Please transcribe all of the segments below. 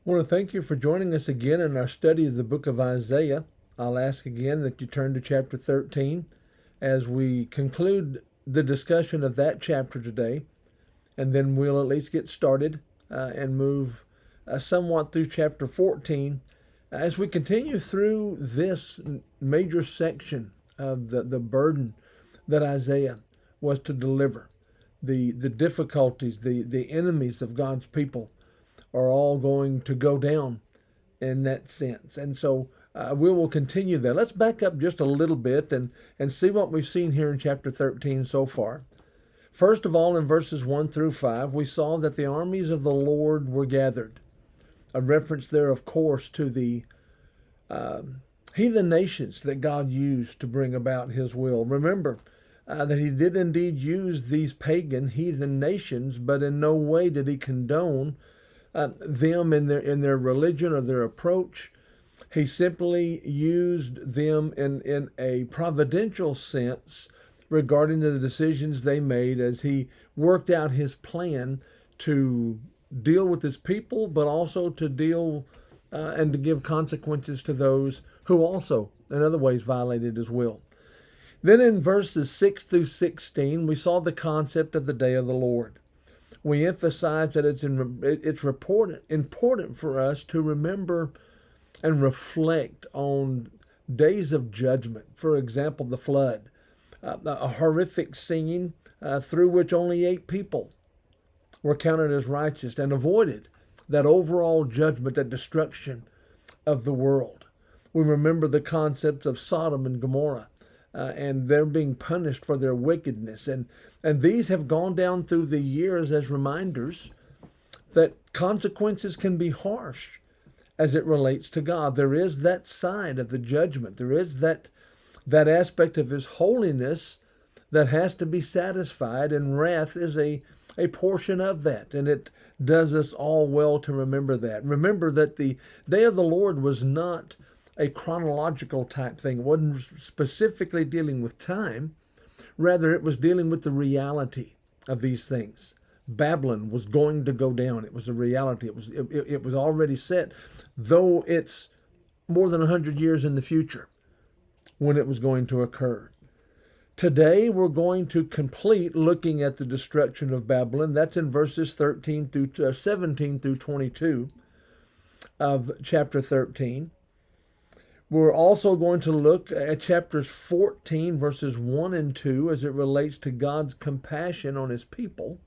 I want to thank you for joining us again in our study of the book of Isaiah. I'll ask again that you turn to chapter 13 as we conclude the discussion of that chapter today, and then we'll at least get started and move somewhat through chapter 14 as we continue through this major section of the burden that Isaiah was to deliver. The difficulties, the enemies of God's people are all going to go down in that sense. And so we will continue there. Let's back up just a little bit and see what we've seen here in chapter 13 so far. First of all, in verses 1 through 5, we saw that the armies of the Lord were gathered. A reference there, of course, to the heathen nations that God used to bring about his will. Remember that he did indeed use these pagan heathen nations, but in no way did he condone them in their religion or their approach. He simply used them in a providential sense regarding the decisions they made as he worked out his plan to deal with his people, but also to deal and to give consequences to those who also, in other ways, violated his will. Then in verses 6 through 16, we saw the concept of the day of the Lord. We emphasize that it's important for us to remember and reflect on days of judgment. For example, the flood, a horrific scene through which only 8 people were counted as righteous and avoided that overall judgment, that destruction of the world. We remember the concepts of Sodom and Gomorrah. And they're being punished for their wickedness. And these have gone down through the years as reminders that consequences can be harsh as it relates to God. There is that side of the judgment. There is that aspect of his holiness that has to be satisfied, and wrath is a portion of that. And it does us all well to remember that. Remember that the day of the Lord was not a chronological type thing. It wasn't specifically dealing with time. Rather, it was dealing with the reality of these things. Babylon was going to go down. It was a reality. It was already set, though it's more than 100 years in the future when it was going to occur. Today, we're going to complete looking at the destruction of Babylon. That's in verses 17 through 22 of chapter 13. We're also going to look at chapters 14, verses 1 and 2, as it relates to God's compassion on his people.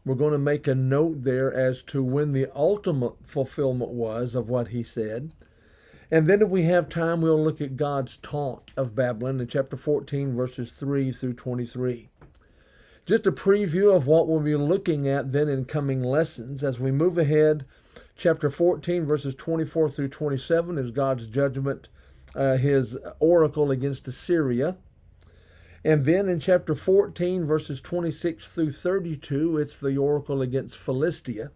We're going to make a note there as to when the ultimate fulfillment was of what he said. And then if we have time, we'll look at God's taunt of Babylon in chapter 14, verses 3 through 23. Just a preview of what we'll be looking at then in coming lessons as we move ahead. Chapter 14, verses 24 through 27 is God's judgment, his oracle against Assyria. And then in chapter 14, verses 26 through 32, it's the oracle against Philistia.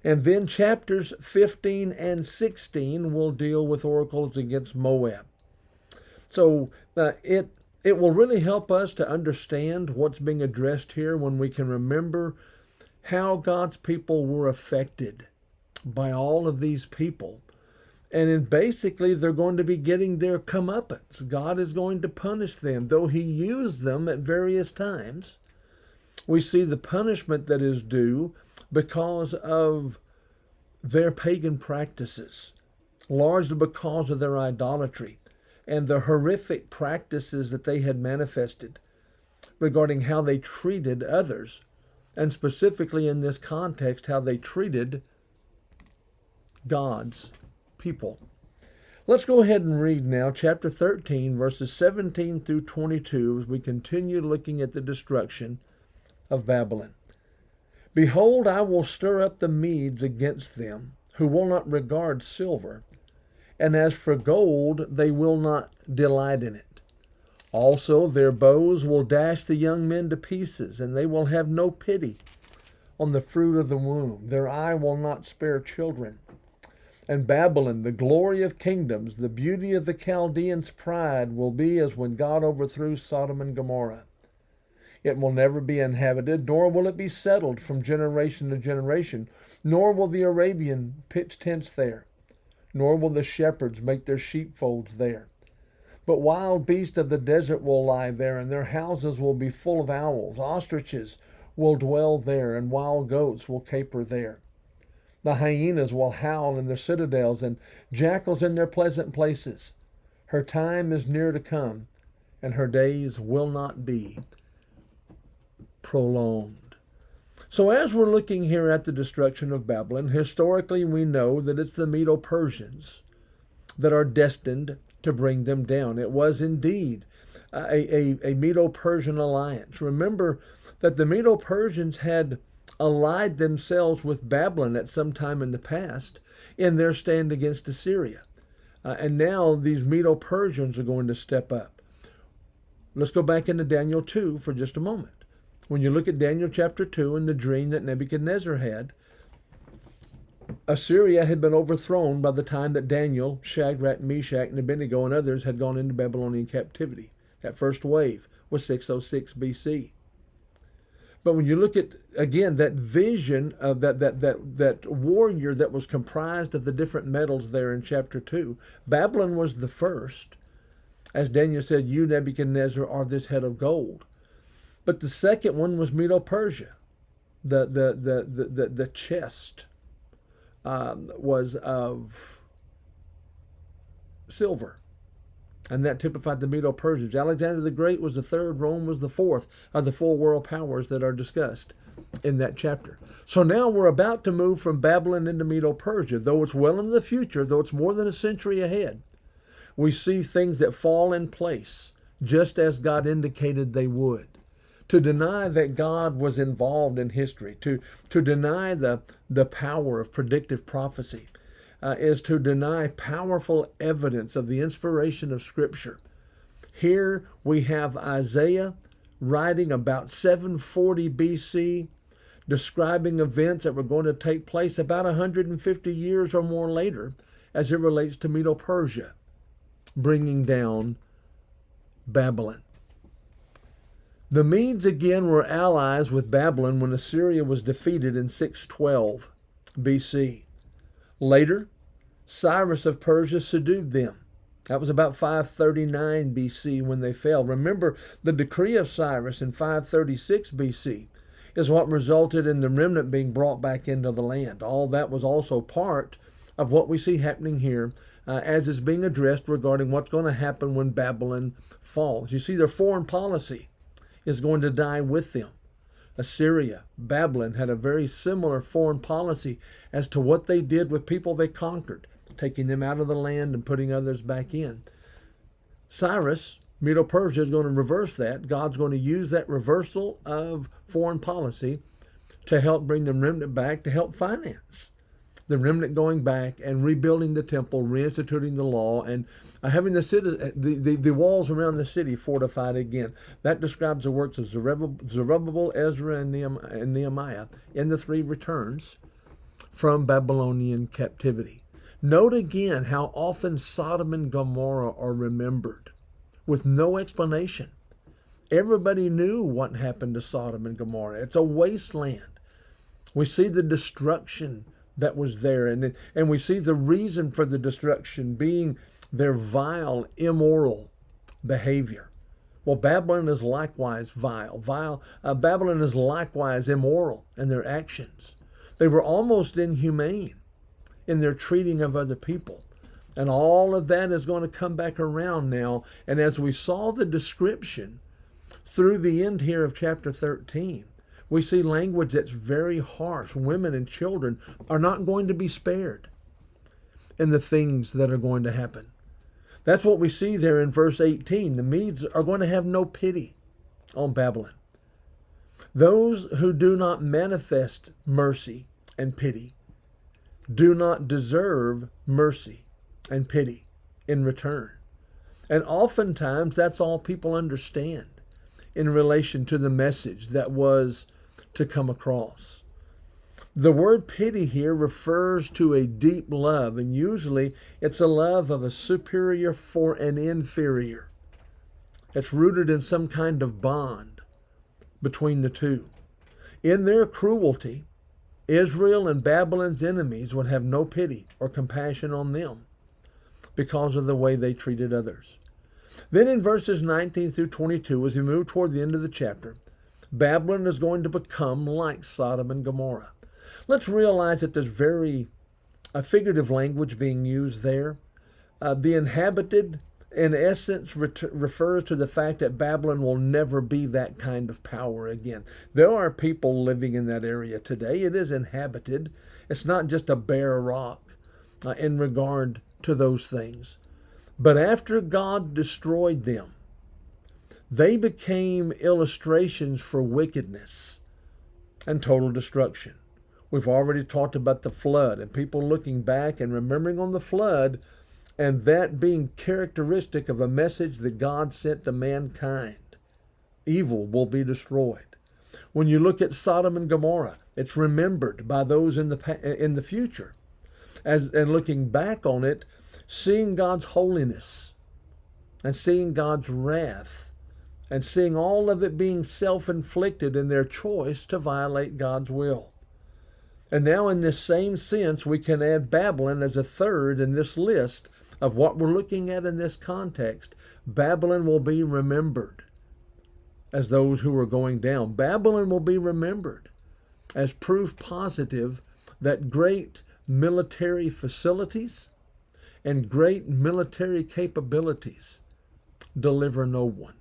And then chapters 15 and 16 will deal with oracles against Moab. So it will really help us to understand what's being addressed here when we can remember how God's people were affected by all of these people. And basically, they're going to be getting their comeuppance. God is going to punish them, though he used them at various times. We see the punishment that is due because of their pagan practices, largely because of their idolatry and the horrific practices that they had manifested regarding how they treated others, and specifically in this context, how they treated God's people. Let's go ahead and read now chapter 13, verses 17 through 22 as we continue looking at the destruction of Babylon. Behold, I will stir up the Medes against them, who will not regard silver, and as for gold, they will not delight in it. Also, their bows will dash the young men to pieces, and they will have no pity on the fruit of the womb. Their eye will not spare children. And Babylon, the glory of kingdoms, the beauty of the Chaldeans' pride, will be as when God overthrew Sodom and Gomorrah. It will never be inhabited, nor will it be settled from generation to generation, nor will the Arabian pitch tents there, nor will the shepherds make their sheepfolds there. But wild beasts of the desert will lie there, and their houses will be full of owls. Ostriches will dwell there, and wild goats will caper there. The hyenas will howl in their citadels, and jackals in their pleasant places. Her time is near to come, and her days will not be prolonged. So as we're looking here at the destruction of Babylon, historically we know that it's the Medo-Persians that are destined to bring them down. It was indeed a Medo-Persian alliance. Remember that the Medo-Persians had allied themselves with Babylon at some time in the past in their stand against Assyria. And now these Medo-Persians are going to step up. Let's go back into Daniel 2 for just a moment. When you look at Daniel chapter 2 and the dream that Nebuchadnezzar had, Assyria had been overthrown by the time that Daniel, Shadrach, Meshach, and Abednego and others had gone into Babylonian captivity. That first wave was 606 BC. But when you look at, again, that vision of that warrior that was comprised of the different metals there in chapter 2, Babylon was the first. As Daniel said, you, Nebuchadnezzar, are this head of gold. But the second one was Medo-Persia. The chest was of silver. And that typified the Medo-Persians. Alexander the Great was the third, Rome was the fourth of the four world powers that are discussed in that chapter. So now we're about to move from Babylon into Medo-Persia. Though it's well into the future, though it's more than a century ahead, we see things that fall in place just as God indicated they would. To deny that God was involved in history, to deny the power of predictive prophecy, is to deny powerful evidence of the inspiration of Scripture. Here we have Isaiah writing about 740 BC, describing events that were going to take place about 150 years or more later as it relates to Medo-Persia, bringing down Babylon. The Medes again were allies with Babylon when Assyria was defeated in 612 BC. Later, Cyrus of Persia subdued them. That was about 539 BC when they fell. Remember, the decree of Cyrus in 536 BC is what resulted in the remnant being brought back into the land. All that was also part of what we see happening here as is being addressed regarding what's going to happen when Babylon falls. You see, their foreign policy is going to die with them. Assyria, Babylon had a very similar foreign policy as to what they did with people they conquered, taking them out of the land and putting others back in. Cyrus, Medo-Persia, is going to reverse that. God's going to use that reversal of foreign policy to help bring the remnant back, to help finance the remnant going back and rebuilding the temple, reinstituting the law, and having the walls around the city fortified again. That describes the works of Zerubbabel, Ezra, and Nehemiah in the three returns from Babylonian captivity. Note again how often Sodom and Gomorrah are remembered with no explanation. Everybody knew what happened to Sodom and Gomorrah. It's a wasteland. We see the destruction that was there, and we see the reason for the destruction being their vile, immoral behavior. Well, Babylon is likewise vile. Babylon is likewise immoral in their actions. They were almost inhumane in their treating of other people. And all of that is going to come back around now. And as we saw the description through the end here of chapter 13, we see language that's very harsh. Women and children are not going to be spared in the things that are going to happen. That's what we see there in verse 18. The Medes are going to have no pity on Babylon. Those who do not manifest mercy and pity do not deserve mercy and pity in return. And oftentimes that's all people understand in relation to the message that was to come across. The word pity here refers to a deep love, and usually it's a love of a superior for an inferior. It's rooted in some kind of bond between the two. In their cruelty, Israel and Babylon's enemies would have no pity or compassion on them because of the way they treated others. Then in verses 19 through 22, as we move toward the end of the chapter, Babylon is going to become like Sodom and Gomorrah. Let's realize that there's very figurative language being used there. The inhabited, in essence, refers to the fact that Babylon will never be that kind of power again. There are people living in that area today. It is inhabited. It's not just a bare rock in regard to those things. But after God destroyed them, they became illustrations for wickedness and total destruction. We've already talked about the flood and people looking back and remembering on the flood, and that being characteristic of a message that God sent to mankind. Evil will be destroyed. When you look at Sodom and Gomorrah, it's remembered by those in the future, and looking back on it, seeing God's holiness and seeing God's wrath and seeing all of it being self-inflicted in their choice to violate God's will. And now in this same sense, we can add Babylon as a third in this list of what we're looking at in this context. Babylon will be remembered as those who are going down. Babylon will be remembered as proof positive that great military facilities and great military capabilities deliver no one.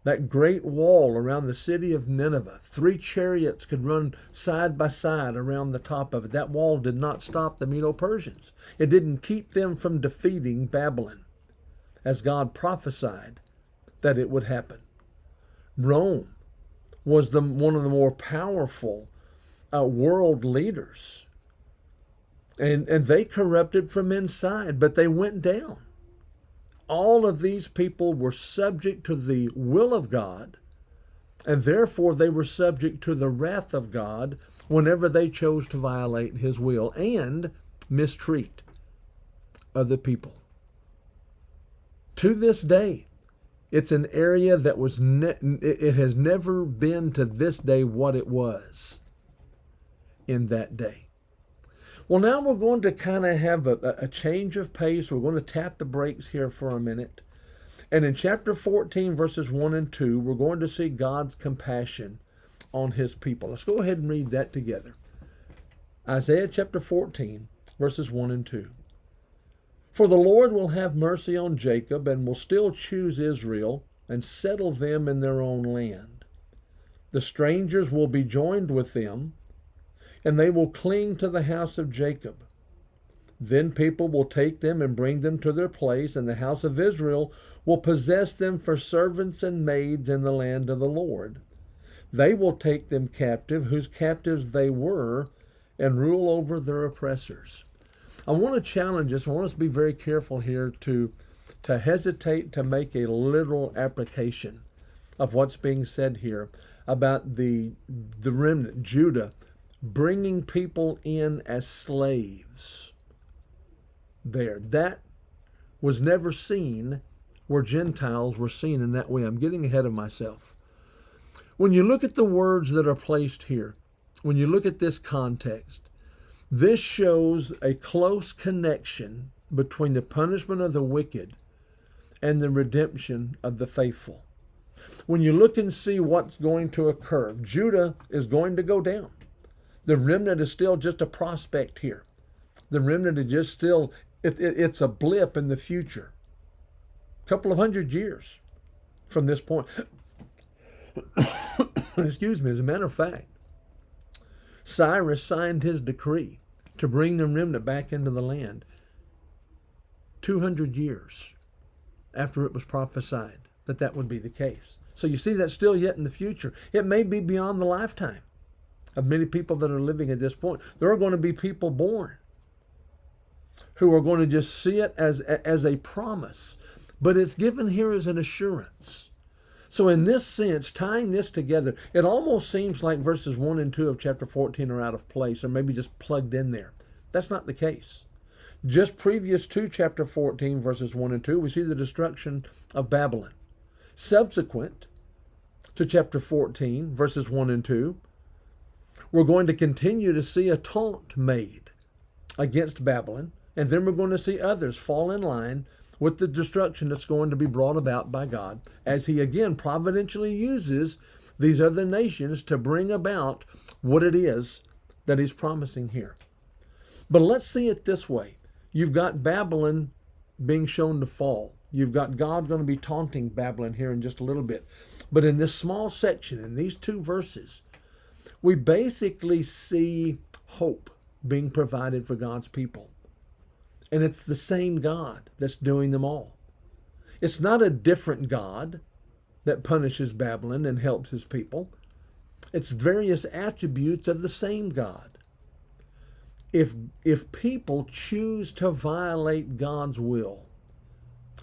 That great wall around the city of Nineveh, 3 chariots could run side by side around the top of it. That wall did not stop the Medo-Persians. It didn't keep them from defeating Babylon, as God prophesied that it would happen. Rome was one of the more powerful world leaders. And they corrupted from inside, but they went down. All of these people were subject to the will of God, and therefore they were subject to the wrath of God whenever they chose to violate his will and mistreat other people. To this day, it's an area that it has never been to this day what it was in that day. Well, now we're going to kind of have a change of pace. We're going to tap the brakes here for a minute. And in chapter 14, verses 1 and 2, we're going to see God's compassion on his people. Let's go ahead and read that together. Isaiah chapter 14, verses 1 and 2. For the Lord will have mercy on Jacob and will still choose Israel and settle them in their own land. The strangers will be joined with them, and they will cling to the house of Jacob. Then people will take them and bring them to their place, and the house of Israel will possess them for servants and maids in the land of the Lord. They will take them captive, whose captives they were, and rule over their oppressors. I want to challenge us. I want us to be very careful here to hesitate to make a literal application of what's being said here about the remnant, Judah, bringing people in as slaves there. That was never seen where Gentiles were seen in that way. I'm getting ahead of myself. When you look at the words that are placed here, when you look at this context, this shows a close connection between the punishment of the wicked and the redemption of the faithful. When you look and see what's going to occur, Judah is going to go down. The remnant is still just a prospect here. The remnant is just still, it's a blip in the future. A couple of 100 years from this point. Excuse me, as a matter of fact, Cyrus signed his decree to bring the remnant back into the land 200 years after it was prophesied that would be the case. So you see that's still yet in the future. It may be beyond the lifetime of many people that are living at this point. There are going to be people born who are going to just see it as a promise. But it's given here as an assurance. So in this sense, tying this together, it almost seems like verses 1 and 2 of chapter 14 are out of place, or maybe just plugged in there. That's not the case. Just previous to chapter 14, verses 1 and 2, we see the destruction of Babylon. Subsequent to chapter 14, verses 1 and 2, we're going to continue to see a taunt made against Babylon, and then we're going to see others fall in line with the destruction that's going to be brought about by God, as he again providentially uses these other nations to bring about what it is that he's promising here. But let's see it this way. You've got Babylon being shown to fall. You've got God going to be taunting Babylon here in just a little bit. But in this small section, in these two verses, we basically see hope being provided for God's people. And it's the same God that's doing them all. It's not a different God that punishes Babylon and helps his people. It's various attributes of the same God. If people choose to violate God's will,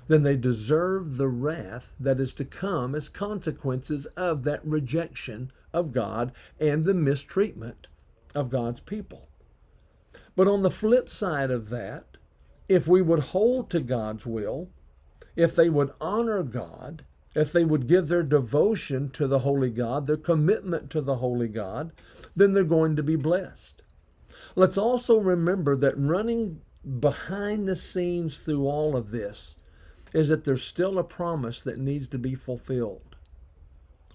then they deserve the wrath that is to come as consequences of that rejection of God and the mistreatment of God's people. But on the flip side of that, if we would hold to God's will, if they would honor God, if they would give their devotion to the holy God, their commitment to the holy God, then they're going to be blessed. Let's also remember that running behind the scenes through all of this is that there's still a promise that needs to be fulfilled.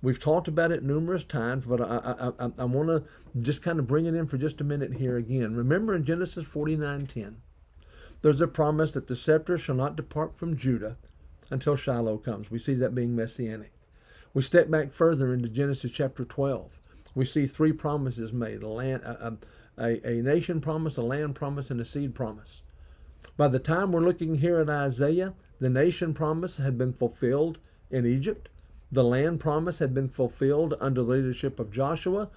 We've talked about it numerous times, but I want to just kind of bring it in for just a minute here again. Remember in Genesis 49:10, there's a promise that the scepter shall not depart from Judah until Shiloh comes. We see that being messianic. We step back further into Genesis chapter 12. We see three promises made, a nation promise, a land promise, and a seed promise. By the time we're looking here at Isaiah, the nation promise had been fulfilled in Egypt. The land promise had been fulfilled under the leadership of Joshua,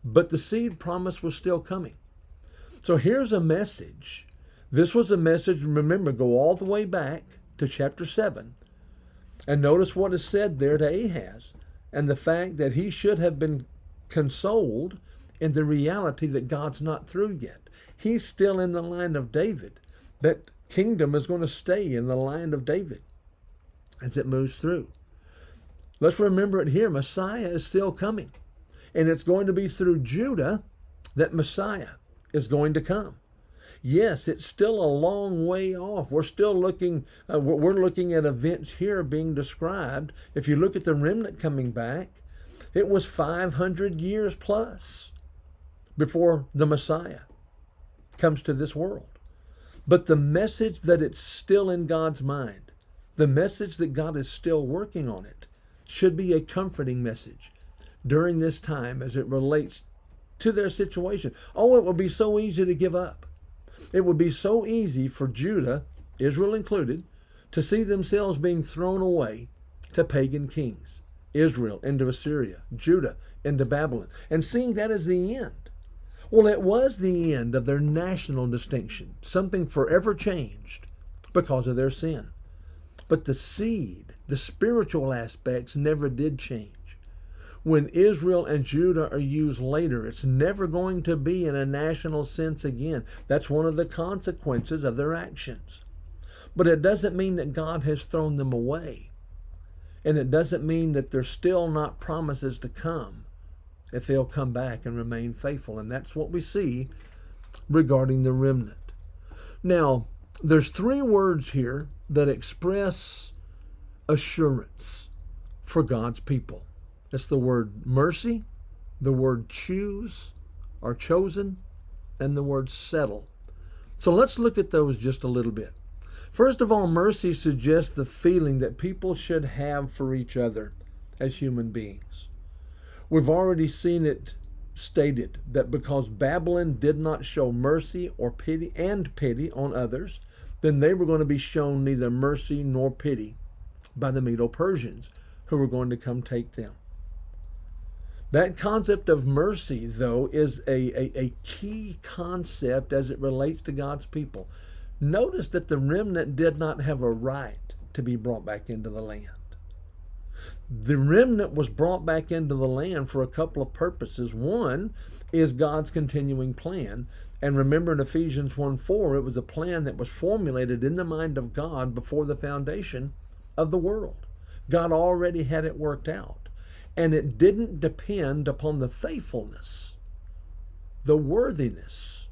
but the seed promise was still coming. So here's a message. This was a message, remember, go all the way back to chapter 7. And notice what is said there to Ahaz, and the fact that he should have been consoled in the reality that God's not through yet. He's still in the line of David. That kingdom is going to stay in the line of David as it moves through. Let's remember it here. Messiah is still coming. And it's going to be through Judah that Messiah is going to come. Yes, it's still a long way off. We're still looking, we're looking at events here being described. If you look at the remnant coming back, it was 500 years plus before the Messiah comes to this world. But the message that it's still in God's mind, the message that God is still working on it, should be a comforting message during this time as it relates to their situation. Oh, it would be so easy to give up. It would be so easy for Judah, Israel included, to see themselves being thrown away to pagan kings. Israel into Assyria, Judah into Babylon, and seeing that as the end. Well, it was the end of their national distinction, something forever changed because of their sin. But the seed, the spiritual aspects never did change. When Israel and Judah are used later, it's never going to be in a national sense again. That's one of the consequences of their actions. But it doesn't mean that God has thrown them away. And it doesn't mean that there's still not promises to come if they'll come back and remain faithful. And that's what we see regarding the remnant. Now, there's three words here that express assurance for God's people. It's the word mercy, the word choose or chosen, and the word settle. So let's look at those just a little bit. First of all, mercy suggests the feeling that people should have for each other as human beings. We've already seen it stated that because Babylon did not show mercy or pity on others, then they were going to be shown neither mercy nor pity by the Medo-Persians who were going to come take them. That concept of mercy, though, is a key concept as it relates to God's people. Notice that the remnant did not have a right to be brought back into the land. The remnant was brought back into the land for a couple of purposes. One is God's continuing plan. And remember in Ephesians 1:4, it was a plan that was formulated in the mind of God before the foundation of the world. God already had it worked out. And it didn't depend upon the faithfulness, the worthiness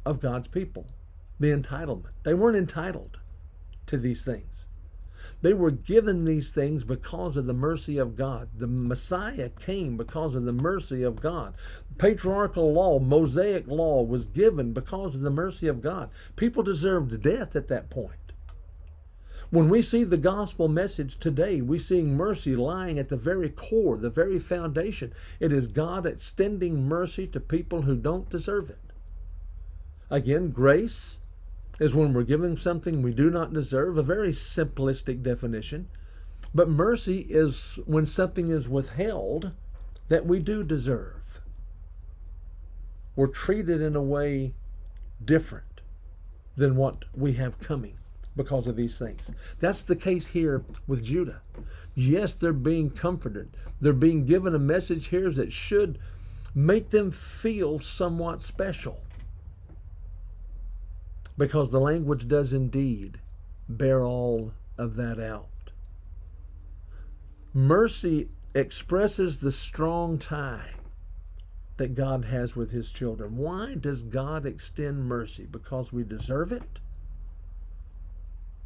of God's people, the entitlement. They weren't entitled to these things. They were given these things because of the mercy of God. The Messiah came because of the mercy of God. Patriarchal law, Mosaic law was given because of the mercy of God. People deserved death at that point. When we see the gospel message today, we see mercy lying at the very core, the very foundation. It is God extending mercy to people who don't deserve it. Again, grace is when we're given something we do not deserve, a very simplistic definition. But mercy is when something is withheld that we do deserve. We're treated in a way different than what we have coming because of these things. That's the case here with Judah. Yes, they're being comforted. They're being given a message here that should make them feel somewhat special, because the language does indeed bear all of that out. Mercy expresses the strong tie that God has with his children. Why does God extend mercy? Because we deserve it?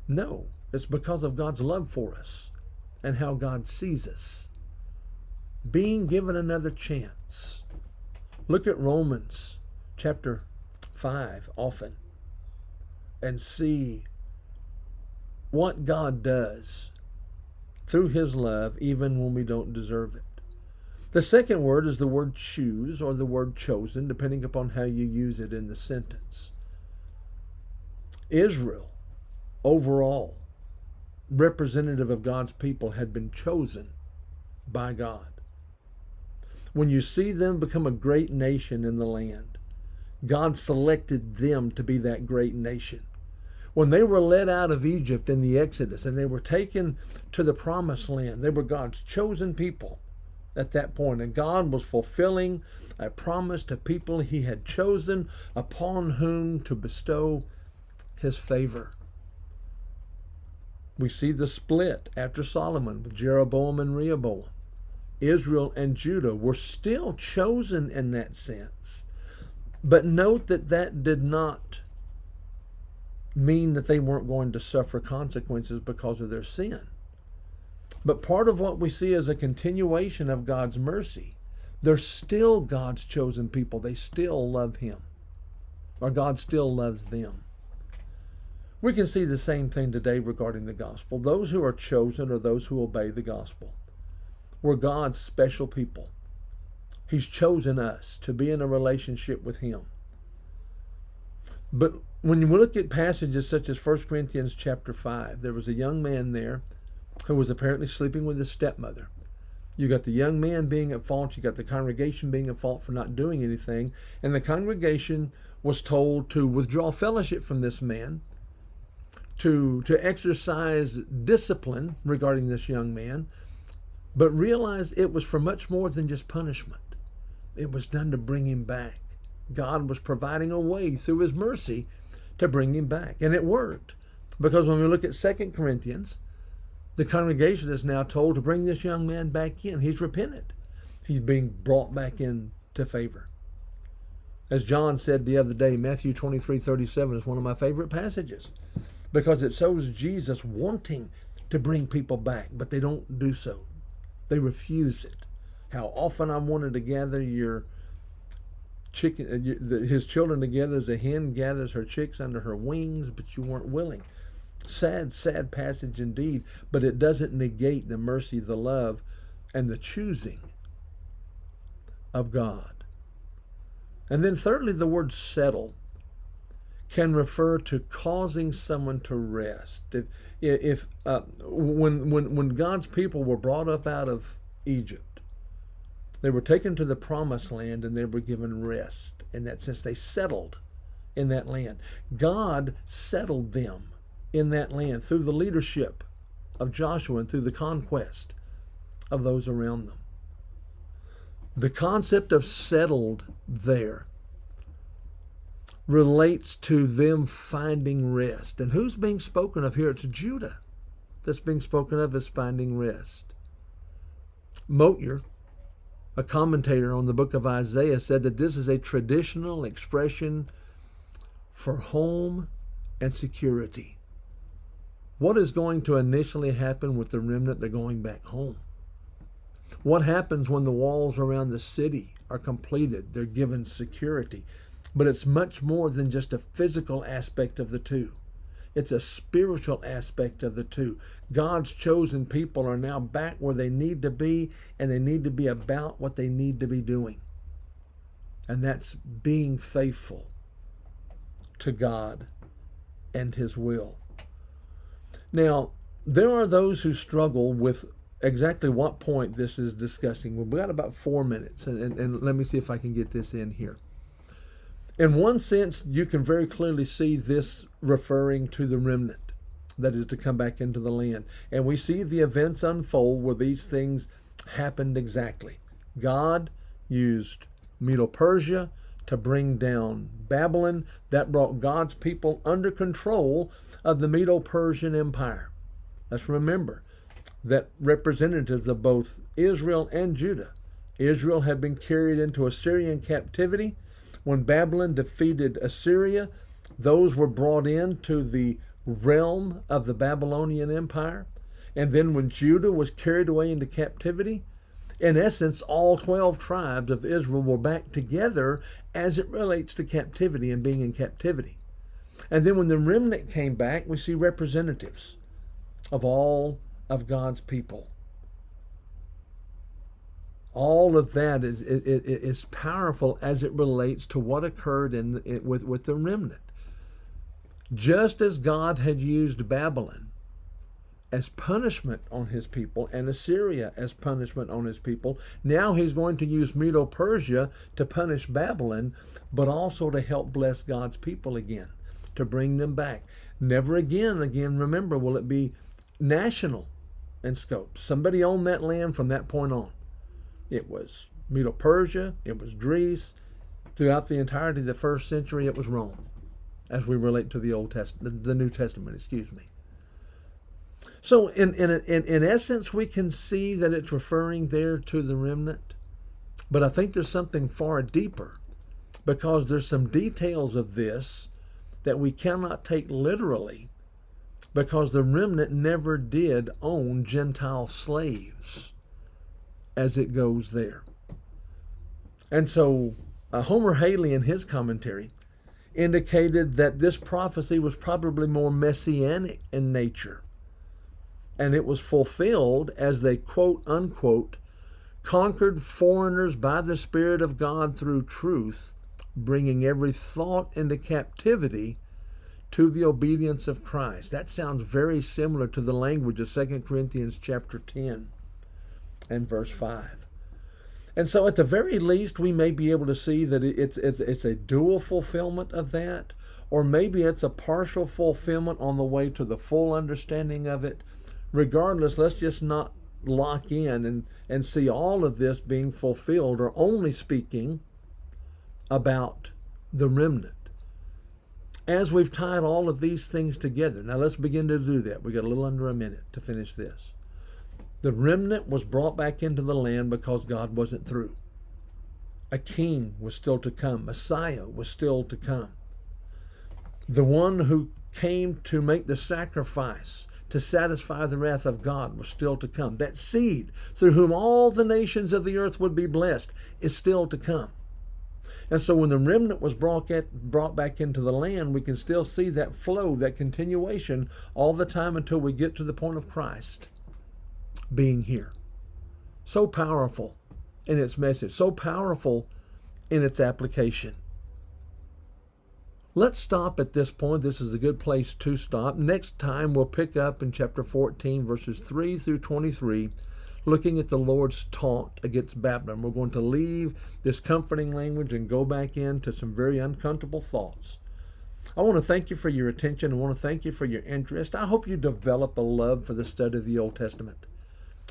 No, it's because of God's love for us and how God sees us. Being given another chance. Look at Romans chapter 5 often and see what God does through his love even when we don't deserve it. The second word is the word choose or the word chosen, depending upon how you use it in the sentence. Israel, overall, representative of God's people, had been chosen by God. When you see them become a great nation in the land, God selected them to be that great nation. When they were led out of Egypt in the Exodus and they were taken to the promised land, they were God's chosen people at that point. And God was fulfilling a promise to people he had chosen upon whom to bestow his favor. We see the split after Solomon with Jeroboam and Rehoboam. Israel and Judah were still chosen in that sense. But note that that did not mean that they weren't going to suffer consequences because of their sin. But part of what we see is a continuation of God's mercy. They're still God's chosen people. They still love him, or God still loves them. We can see the same thing today regarding the gospel. Those who are chosen are those who obey the gospel. We're God's special people. He's chosen us to be in a relationship with him. But when you look at passages such as 1 Corinthians chapter 5, there was a young man there who was apparently sleeping with his stepmother. You got the young man being at fault. You got the congregation being at fault for not doing anything. And the congregation was told to withdraw fellowship from this man, to exercise discipline regarding this young man, but realize it was for much more than just punishment. It was done to bring him back. God was providing a way through his mercy to bring him back. And it worked. Because when we look at 2 Corinthians, the congregation is now told to bring this young man back in. He's repented. He's being brought back into favor. As John said the other day, Matthew 23:37 is one of my favorite passages, because it shows Jesus wanting to bring people back, but they don't do so. They refuse it. How often I wanted to gather his children together as a hen gathers her chicks under her wings, but you weren't willing. Sad, sad passage indeed, but it doesn't negate the mercy, the love, and the choosing of God. And then thirdly, the word settle can refer to causing someone to rest. When God's people were brought up out of Egypt, they were taken to the promised land and they were given rest. In that sense, they settled in that land. God settled them in that land through the leadership of Joshua and through the conquest of those around them. The concept of settled there relates to them finding rest. And who's being spoken of here? It's Judah that's being spoken of as finding rest. Motyer, a commentator on the book of Isaiah, said that this is a traditional expression for home and security. What is going to initially happen with the remnant? They're going back home. What happens when the walls around the city are completed? They're given security. But it's much more than just a physical aspect of the two. It's a spiritual aspect of the two. God's chosen people are now back where they need to be, and they need to be about what they need to be doing. And that's being faithful to God and His will. Now, there are those who struggle with exactly what point this is discussing. We've got about 4 minutes, and let me see if I can get this in here. In one sense, you can very clearly see this referring to the remnant that is to come back into the land. And we see the events unfold where these things happened exactly. God used Medo-Persia to bring down Babylon. That brought God's people under control of the Medo-Persian Empire. Let's remember that representatives of both Israel and Judah. Israel had been carried into Assyrian captivity. When Babylon defeated Assyria, those were brought into the realm of the Babylonian Empire. And then when Judah was carried away into captivity, in essence, all 12 tribes of Israel were back together as it relates to captivity and being in captivity. And then when the remnant came back, we see representatives of all of God's people. All of that is powerful as it relates to what occurred with the remnant. Just as God had used Babylon as punishment on His people and Assyria as punishment on His people, now He's going to use Medo-Persia to punish Babylon, but also to help bless God's people again, to bring them back. Never again, remember, will it be national in scope. Somebody owned that land from that point on. It was Medo-Persia, it was Greece. Throughout the entirety of the first century, it was Rome, as we relate to the New Testament, So in essence, we can see that it's referring there to the remnant. But I think there's something far deeper, because there's some details of this that we cannot take literally, because the remnant never did own Gentile slaves as it goes there. And so Homer Haley in his commentary indicated that this prophecy was probably more messianic in nature. And it was fulfilled as they, quote unquote, conquered foreigners by the Spirit of God through truth, bringing every thought into captivity to the obedience of Christ. That sounds very similar to the language of 2 Corinthians chapter 10 and verse 5. And so at the very least, we may be able to see that it's a dual fulfillment of that, or maybe it's a partial fulfillment on the way to the full understanding of it. Regardless, let's just not lock in and see all of this being fulfilled, or only speaking about the remnant. As we've tied all of these things together, now let's begin to do that. We got a little under a minute to finish this. The remnant was brought back into the land because God wasn't through. A king was still to come. Messiah was still to come. The one who came to make the sacrifice to satisfy the wrath of God was still to come. That seed through whom all the nations of the earth would be blessed is still to come. And so when the remnant was brought back into the land, we can still see that flow, that continuation all the time until we get to the point of Christ being here. So powerful in its message, so powerful in its application. Let's stop at this point. This is a good place to stop. Next time we'll pick up in chapter 14, verses 3 through 23, looking at the Lord's taunt against Babylon. We're going to leave this comforting language and go back into some very uncomfortable thoughts. I want to thank you for your attention. I want to thank you for your interest. I hope you develop a love for the study of the Old Testament,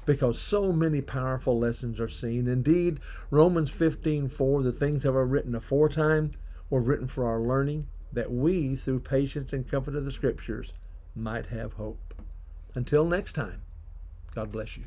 because so many powerful lessons are seen. Indeed, Romans 15:4, the things that were written aforetime were written for our learning, that we, through patience and comfort of the Scriptures, might have hope. Until next time, God bless you.